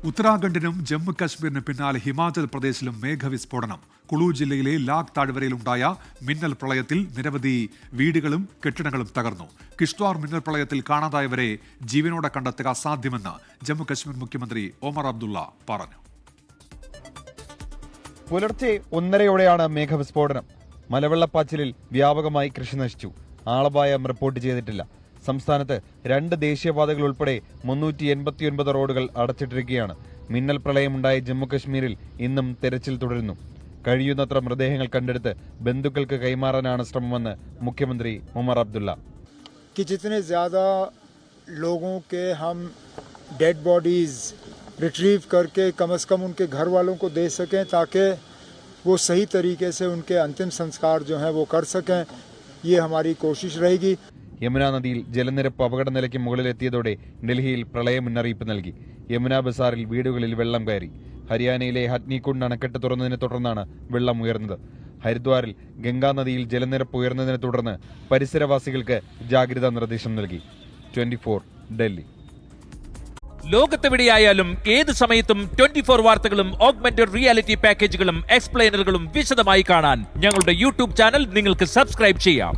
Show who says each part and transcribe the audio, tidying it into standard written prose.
Speaker 1: ഉത്തരാഖണ്ഡിനും ജമ്മു കശ്മീരിനും പിന്നാലെ ഹിമാചൽ പ്രദേശിലും മേഘവിസ്ഫോടനം. കുളു ജില്ലയിലെ ലാഗ് താഴ്വരയിലുണ്ടായ മിന്നൽ പ്രളയത്തിൽ നിരവധി വീടുകളും കെട്ടിടങ്ങളും തകർന്നു. കിഷ്ത്വാർ മിന്നൽ പ്രളയത്തിൽ കാണാതായവരെ ജീവനോടെ കണ്ടെത്തുക അസാധ്യമെന്ന് ജമ്മു കശ്മീർ മുഖ്യമന്ത്രി ഒമർ അബ്ദുള്ള പറഞ്ഞു.
Speaker 2: പുലർച്ചെ 1:30 മേഘവിസ്ഫോടനം. മലവെള്ളപ്പാച്ചിലിൽ വ്യാപകമായി കൃഷി നശിച്ചു. ആളപായം റിപ്പോർട്ട് ചെയ്തിട്ടില്ല. സംസ്ഥാനത്ത് 2 ദേശീയപാതകൾ ഉൾപ്പെടെ 389 റോഡുകൾ അടച്ചിട്ടിരിക്കുകയാണ്. മിന്നൽ പ്രളയമുണ്ടായ ജമ്മുകശ്മീരിൽ ഇന്നും തെരച്ചിൽ തുടരുന്നു. കഴിയുന്നത്ര മൃതദേഹങ്ങൾ കണ്ടെടുത്ത് ബന്ധുക്കൾക്ക് കൈമാറാനാണ് ശ്രമമെന്ന് മുഖ്യമന്ത്രി ഒമർ അബ്ദുള്ള.
Speaker 3: जितने ज़्यादा लोगों के हम डेड बॉडीज रिट्रीव करके कम से कम उनके घर वालों को दे सकें ताकि वो सही तरीके से उनके अंतिम संस्कार जो हैं वो कर सकें, ये हमारी कोशिश रहेगी.
Speaker 2: യമുന നദിയിൽ ജലനിരപ്പ് അപകടനിലയ്ക്ക് മുകളിലെത്തിയതോടെ ഡൽഹിയിൽ പ്രളയ മുന്നറിയിപ്പ് നൽകി. യമുന ബസാറിൽ വീടുകളിൽ വെള്ളം കയറി. ഹരിയാനയിലെ ഹത്നികുണ്ട് അണക്കെട്ട് തുറന്നതിനെ തുടർന്നാണ് വെള്ളം ഉയർന്നത്. ഹരിദ്വാറിൽ ഗംഗാനദിയിൽ ജലനിരപ്പ് ഉയർന്നതിനെ തുടർന്ന് പരിസരവാസികൾക്ക് ജാഗ്രതാ നിർദ്ദേശം നൽകി. 24 ഡൽഹി.
Speaker 4: ലോകത്തെവിടെയായാലും ഏത് സമയത്തും 24 വാർത്തകളും ഓഗ്മെന്റഡ് റിയാലിറ്റി പാക്കേജുകളും എക്സ്പ്ലെയിനറുകളും വിശദമായി കാണാൻ ഞങ്ങളുടെ യൂട്യൂബ് ചാനൽ നിങ്ങൾക്ക് സബ്സ്ക്രൈബ് ചെയ്യാം.